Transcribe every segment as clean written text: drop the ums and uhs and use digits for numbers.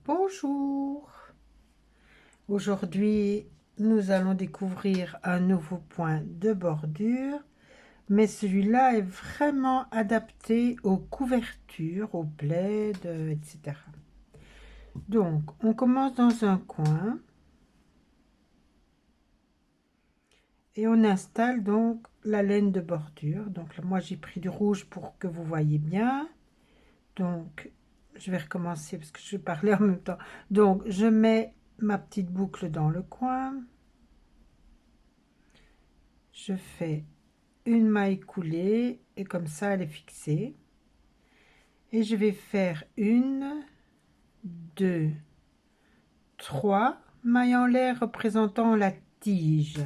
Bonjour. Aujourd'hui, nous allons découvrir un nouveau point de bordure, mais celui-là est vraiment adapté aux couvertures, aux plaids, etc. Donc, on commence dans un coin et on installe donc la laine de bordure. Donc, moi, j'ai pris du rouge pour que vous voyez bien. Donc, je vais recommencer parce que je vais parler en même temps. Donc, je mets ma petite boucle dans le coin. Je fais une maille coulée et comme ça elle est fixée. Et je vais faire une, deux, trois mailles en l'air représentant la tige.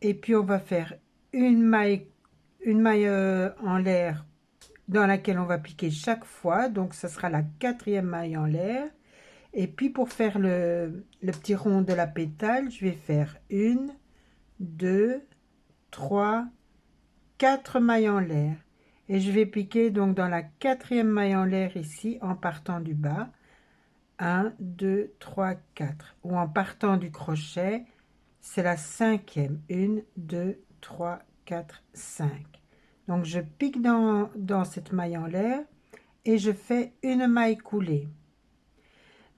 Et puis on va faire une maille en l'air dans laquelle on va piquer chaque fois. Donc ça sera la quatrième maille en l'air. Et puis pour faire le petit rond de la pétale, je vais faire une, deux, trois, 4 mailles en l'air. Et je vais piquer donc dans la quatrième maille en l'air ici en partant du bas. 1, 2, 3, 4. Ou en partant du crochet, c'est la cinquième. 1, 2, 3, 4, 5. Donc je pique dans cette maille en l'air et je fais une maille coulée.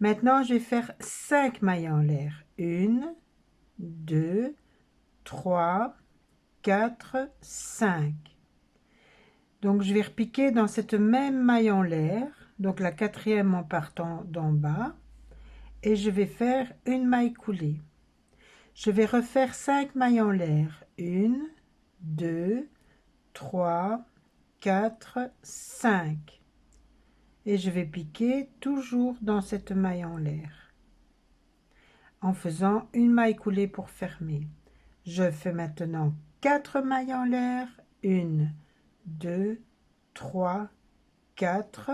Maintenant, je vais faire 5 mailles en l'air. 1, 2, 3, 4, 5. Donc je vais repiquer dans cette même maille en l'air, donc la quatrième en partant d'en bas, et je vais faire une maille coulée. Je vais refaire 5 mailles en l'air. 1, 2, 3, 4, 5. Et je vais piquer toujours dans cette maille en l'air, en faisant une maille coulée pour fermer. Je fais maintenant 4 mailles en l'air. 1, 2, 3, 4.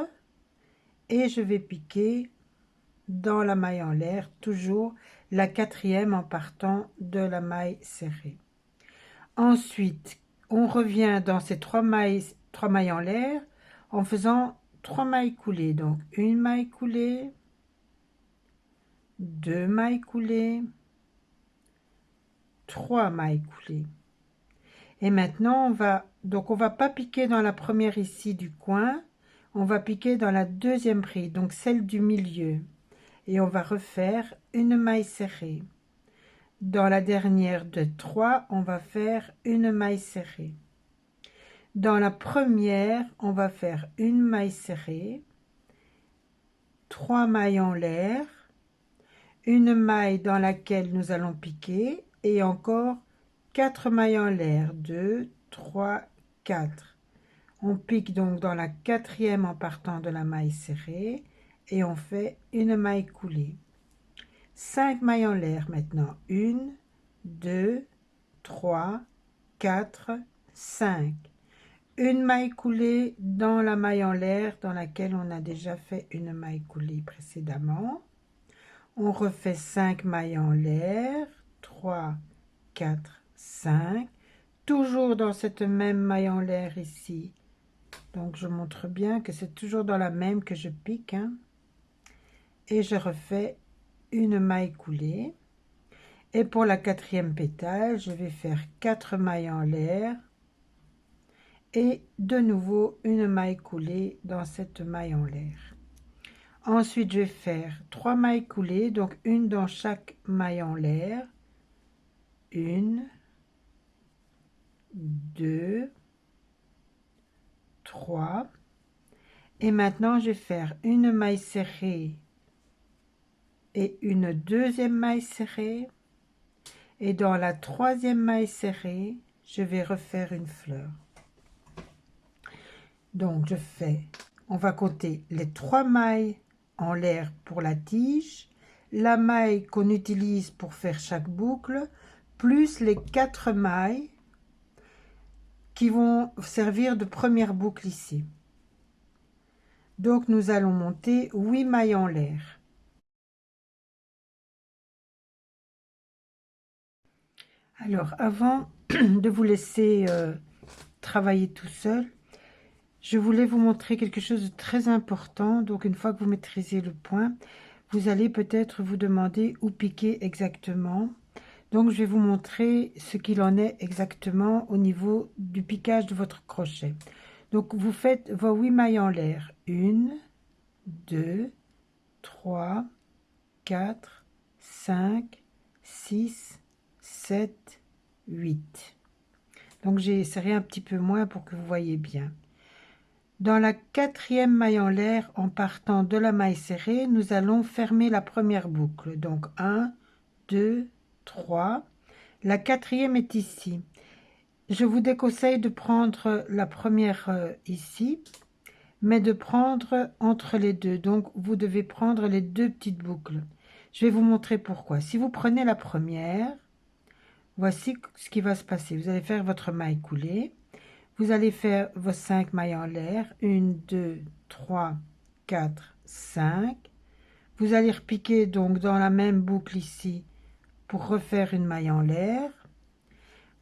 Et je vais piquer dans la maille en l'air, toujours la quatrième en partant de la maille serrée. Ensuite, on revient dans ces trois mailles en l'air en faisant 3 mailles coulées. Donc une maille coulée, 2 mailles coulées, 3 mailles coulées. Et maintenant, on va pas piquer dans la première ici du coin, on va piquer dans la deuxième bride, donc celle du milieu. Et on va refaire une maille serrée. Dans la dernière de 3, on va faire une maille serrée. Dans la première, on va faire une maille serrée, 3 mailles en l'air, une maille dans laquelle nous allons piquer et encore 4 mailles en l'air, 2, 3, 4. On pique donc dans la quatrième en partant de la maille serrée et on fait une maille coulée. 5 mailles en l'air maintenant. 1, 2, 3, 4, 5. Une maille coulée dans la maille en l'air dans laquelle on a déjà fait une maille coulée précédemment. On refait 5 mailles en l'air. 3, 4, 5. Toujours dans cette même maille en l'air ici. Donc je montre bien que c'est toujours dans la même que je pique. Hein. Et je refais une maille coulée. Et pour la quatrième pétale, je vais faire 4 mailles en l'air et de nouveau une maille coulée dans cette maille en l'air. Ensuite, je vais faire 3 mailles coulées, donc une dans chaque maille en l'air. 1, 2, 3. Et maintenant, je vais faire une maille serrée et une deuxième maille serrée. Et dans la troisième maille serrée, je vais refaire une fleur. Donc, on va compter les 3 mailles en l'air pour la tige, la maille qu'on utilise pour faire chaque boucle, plus les 4 mailles qui vont servir de première boucle ici. Donc, nous allons monter 8 mailles en l'air. Alors, avant de vous laisser travailler tout seul, Je voulais vous montrer quelque chose de très important. Donc, une fois que vous maîtrisez le point, vous allez peut-être vous demander où piquer exactement. Donc, je vais vous montrer ce qu'il en est exactement au niveau du piquage de votre crochet. Donc, vous faites vos 8 mailles en l'air. 1, 2, 3, 4, 5, 6, 7, 8. Donc, j'ai serré un petit peu moins pour que vous voyez bien. Dans la 4e maille en l'air, en partant de la maille serrée, nous allons fermer la première boucle. Donc 1, 2, 3. La 4e est ici. Je vous déconseille de prendre la première ici, mais de prendre entre les deux. Donc vous devez prendre les deux petites boucles. Je vais vous montrer pourquoi. Si vous prenez la première, voici ce qui va se passer. Vous allez faire votre maille coulée. Vous allez faire vos 5 mailles en l'air. 1, 2, 3, 4, 5. Vous allez repiquer donc dans la même boucle ici pour refaire une maille en l'air.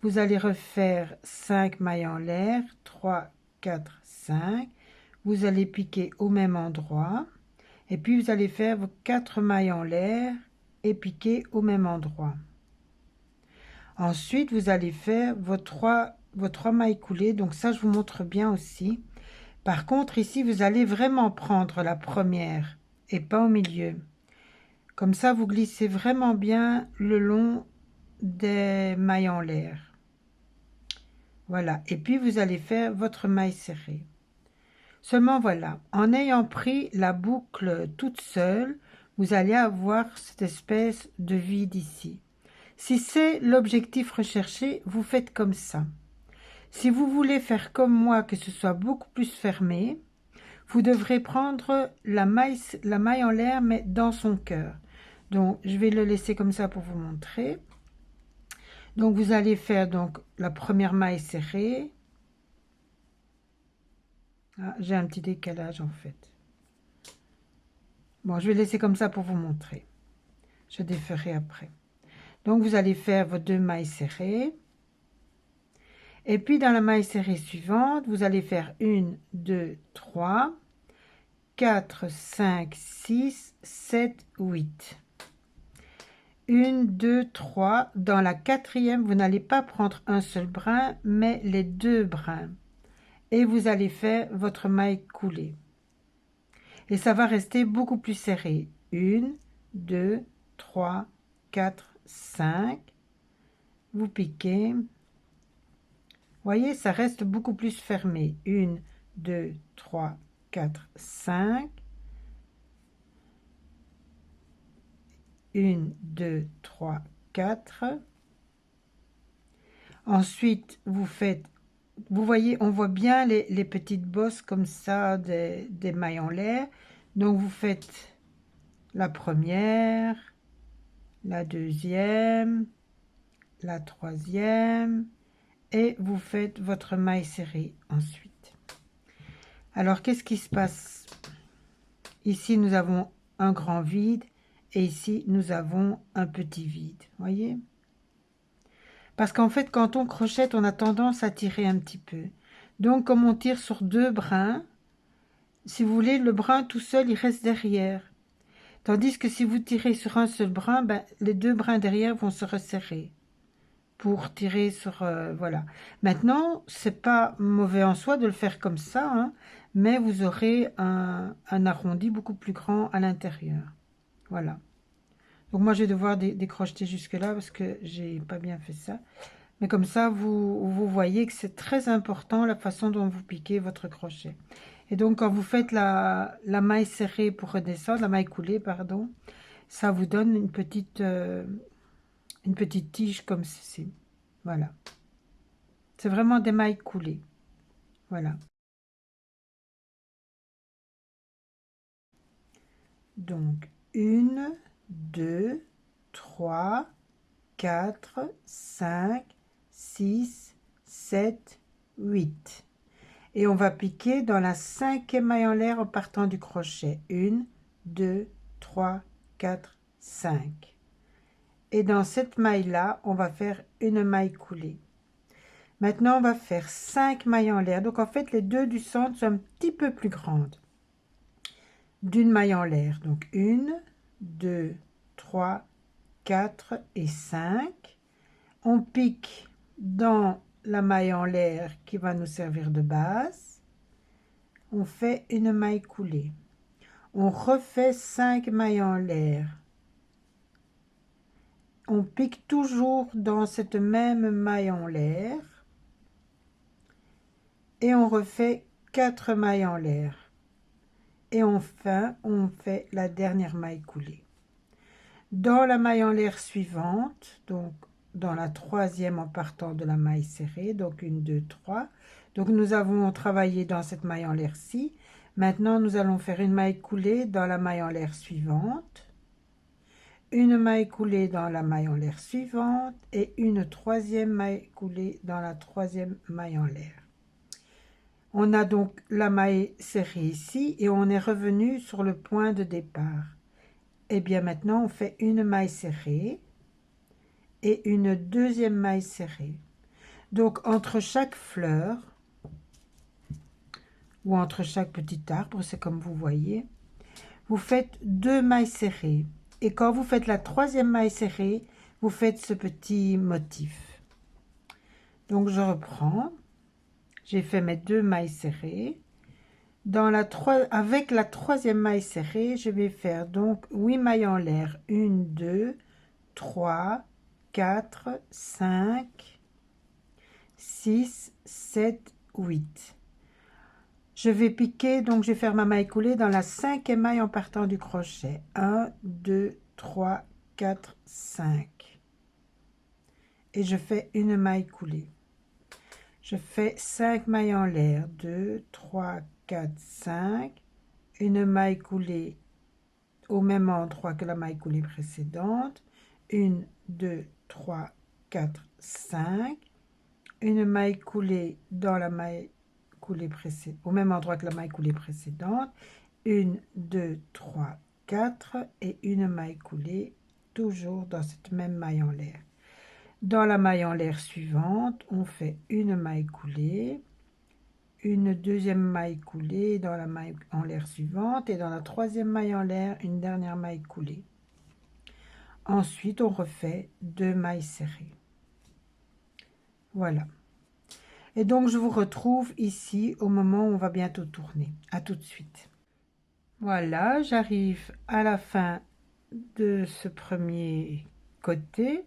Vous allez refaire 5 mailles en l'air. 3, 4, 5. Vous allez piquer au même endroit. Et puis vous allez faire vos 4 mailles en l'air et piquer au même endroit. Ensuite, vous allez faire vos 3 mailles coulées. Donc ça, je vous montre bien aussi. Par contre, ici, vous allez vraiment prendre la première et pas au milieu. Comme ça, vous glissez vraiment bien le long des mailles en l'air. Voilà. Et puis, vous allez faire votre maille serrée. Seulement, voilà. En ayant pris la boucle toute seule, vous allez avoir cette espèce de vide ici. Si c'est l'objectif recherché, vous faites comme ça. Si vous voulez faire comme moi, que ce soit beaucoup plus fermé, vous devrez prendre la maille en l'air, mais dans son cœur. Donc, je vais le laisser comme ça pour vous montrer. Donc, vous allez faire donc la première maille serrée. Ah, j'ai un petit décalage en fait. Bon, je vais laisser comme ça pour vous montrer. Je déferai après. Donc, vous allez faire vos 2 mailles serrées. Et puis, dans la maille serrée suivante, vous allez faire 1, 2, 3, 4, 5, 6, 7, 8. 1, 2, 3. Dans la 4e, vous n'allez pas prendre un seul brin, mais les 2 brins. Et vous allez faire votre maille coulée. Et ça va rester beaucoup plus serré. 1, 2, 3, 4, 5. Vous piquez. Vous voyez, ça reste beaucoup plus fermé. 1, 2, 3, 4, 5. 1, 2, 3, 4. Ensuite, vous faites, vous voyez, on voit bien les petites bosses comme ça des mailles en l'air. Donc, vous faites la première, la deuxième, la troisième, et vous faites votre maille serrée ensuite. Alors, qu'est-ce qui se passe? Ici, nous avons un grand vide, et ici, nous avons un petit vide, voyez? Parce qu'en fait, quand on crochette, on a tendance à tirer un petit peu. Donc, comme on tire sur 2 brins, si vous voulez, le brin tout seul, il reste derrière. Tandis que si vous tirez sur un seul brin, ben, les 2 brins derrière vont se resserrer pour tirer sur... voilà. Maintenant, c'est pas mauvais en soi de le faire comme ça, hein, mais vous aurez un arrondi beaucoup plus grand à l'intérieur. Voilà. Donc moi, je vais devoir décrocheter jusque-là parce que j'ai pas bien fait ça. Mais comme ça, vous voyez que c'est très important la façon dont vous piquez votre crochet. Et donc, quand vous faites la maille serrée pour redescendre, la maille coulée, pardon, ça vous donne une petite tige comme ceci. Voilà. C'est vraiment des mailles coulées. Voilà. Donc, 1, 2, 3, 4, 5, 6, 7, 8. Et on va piquer dans la 5e maille en l'air en partant du crochet. 1, 2, 3, 4, 5. Et dans cette maille-là, on va faire une maille coulée. Maintenant, on va faire 5 mailles en l'air. Donc, en fait, les deux du centre sont un petit peu plus grandes. D'une maille en l'air. Donc, 1, 2, 3, 4 et 5. On pique dans la maille en l'air qui va nous servir de base. On fait une maille coulée. On refait 5 mailles en l'air. On pique toujours dans cette même maille en l'air. Et on refait 4 mailles en l'air. Et enfin, on fait la dernière maille coulée. Dans la maille en l'air suivante, donc dans la troisième en partant de la maille serrée, donc 1, 2, 3. Donc nous avons travaillé dans cette maille en l'air-ci. Maintenant, nous allons faire une maille coulée dans la maille en l'air suivante, une maille coulée dans la maille en l'air suivante et une troisième maille coulée dans la troisième maille en l'air. On a donc la maille serrée ici et on est revenu sur le point de départ. Et bien maintenant, on fait une maille serrée et une deuxième maille serrée. Donc, entre chaque fleur ou entre chaque petit arbre, c'est comme vous voyez, vous faites 2 mailles serrées. Et quand vous faites la troisième maille serrée, vous faites ce petit motif. Donc, je reprends. J'ai fait mes 2 mailles serrées. Avec la troisième maille serrée, je vais faire donc 8 mailles en l'air. 1, 2, 3, 4, 5, 6, 7, 8. Je vais piquer, donc je vais faire ma maille coulée dans la cinquième maille en partant du crochet. 1, 2, 3, 4, 5. Et je fais une maille coulée. Je fais 5 mailles en l'air. 2, 3, 4, 5. Une maille coulée au même endroit que la maille coulée précédente. 1, 2, 3, 4, 5. Une maille coulée dans la maille coulée précédente, au même endroit que la maille coulée précédente. 1, 2, 3, 4 et une maille coulée toujours dans cette même maille en l'air. Dans la maille en l'air suivante, on fait une maille coulée, une deuxième maille coulée dans la maille en l'air suivante et dans la troisième maille en l'air, une dernière maille coulée. Ensuite, on refait 2 mailles serrées. Voilà. Et donc, je vous retrouve ici au moment où on va bientôt tourner. À tout de suite. Voilà, j'arrive à la fin de ce premier côté.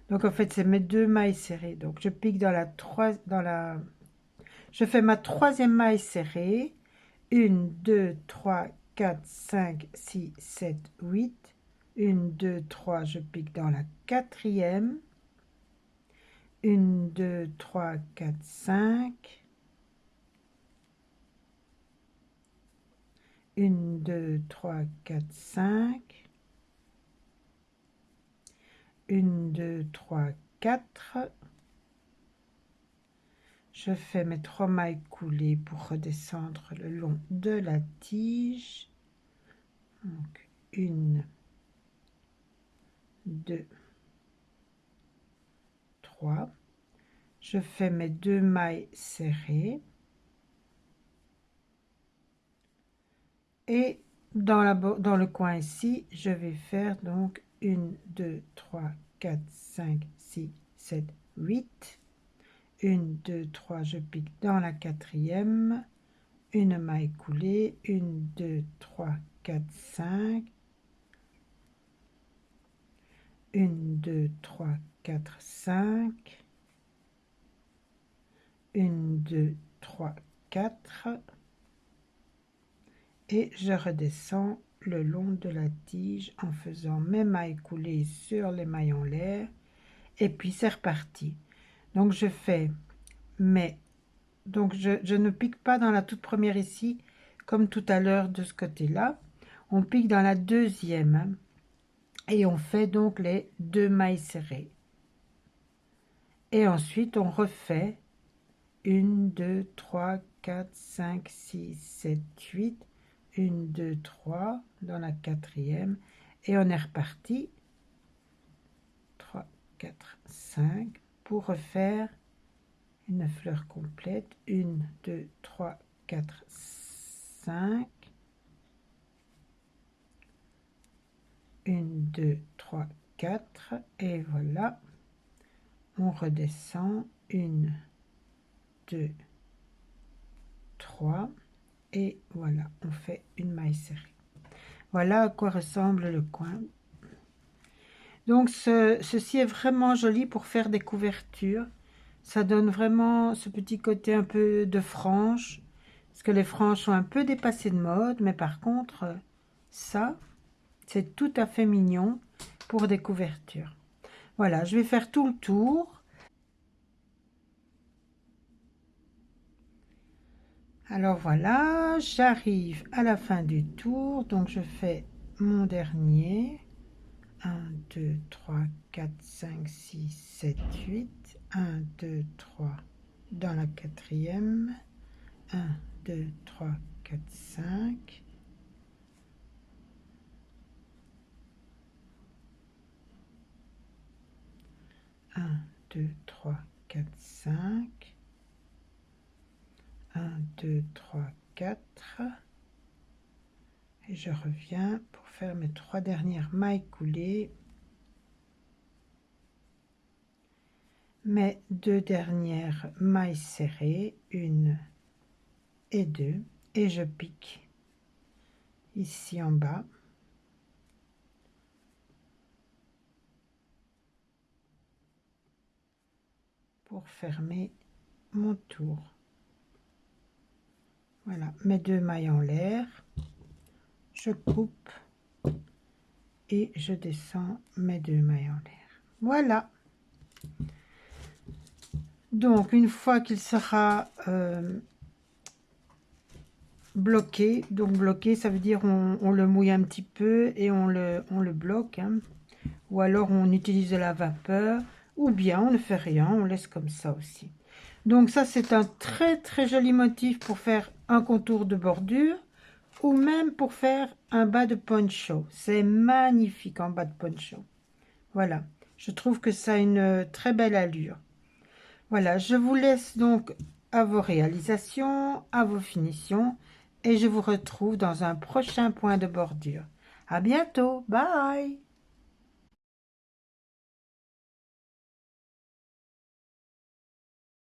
Donc, en fait, c'est mes 2 mailles serrées. Donc, je pique je fais ma troisième maille serrée. 1, 2, 3, 4, 5, 6, 7, 8. 1, 2, 3, je pique dans la quatrième. 1, 2, 3, 4, 5. 1, 2, 3, 4, 5. 1, 2, 3, 4. Je fais mes 3 mailles coulées pour redescendre le long de la tige. Donc, 1, 2, 3. Je fais mes 2 mailles serrées. Et dans le coin ici, je vais faire donc 1, 2, 3, 4, 5, 6, 7, 8. 1, 2, 3, je pique dans la quatrième. Une maille coulée. 1, 2, 3, 4, 5. 1, 2, 3, 4, 5. 1, 2, 3, 4. Et je redescends le long de la tige en faisant mes mailles coulées sur les mailles en l'air. Et puis c'est reparti. Donc je fais je ne pique pas dans la toute première ici, comme tout à l'heure de ce côté-là. On pique dans la deuxième. Et on fait donc les 2 mailles serrées. Et ensuite, on refait 1, 2, 3, 4, 5, 6, 7, 8. 1, 2, 3 dans la quatrième. Et on est reparti. 3, 4, 5 pour refaire une fleur complète. 1, 2, 3, 4, 5. 1, 2, 3, 4 et voilà. On redescend. 1, 2, 3 et voilà, on fait une maille serrée. Voilà à quoi ressemble le coin. Donc ceci est vraiment joli pour faire des couvertures. Ça donne vraiment ce petit côté un peu de franges, parce que les franges sont un peu dépassées de mode, mais par contre ça c'est tout à fait mignon pour des couvertures. Voilà, je vais faire tout le tour. Alors voilà, j'arrive à la fin du tour, donc je fais mon dernier. 1, 2, 3, 4, 5, 6, 7, 8. 1, 2, 3 dans la quatrième. 1, 2, 3, 4, 5. Un, 2, 3, 4, 5. 1, 2, 3, 4. Et je reviens pour faire mes 3 dernières mailles coulées. Mes 2 dernières mailles serrées, 1 et 2, et je pique ici en bas. Pour fermer mon tour. Voilà, mes 2 mailles en l'air. Je coupe et je descends mes 2 mailles en l'air. Voilà. Donc une fois qu'il sera bloqué, donc bloqué ça veut dire on le mouille un petit peu et on le bloque, hein. Ou alors on utilise de la vapeur, ou bien on ne fait rien, on laisse comme ça aussi. Donc ça c'est un très joli motif pour faire un contour de bordure, ou même pour faire un bas de poncho. C'est magnifique en bas de poncho. Voilà, je trouve que ça a une très belle allure. Voilà, je vous laisse donc à vos réalisations, à vos finitions, et je vous retrouve dans un prochain point de bordure. À bientôt, bye!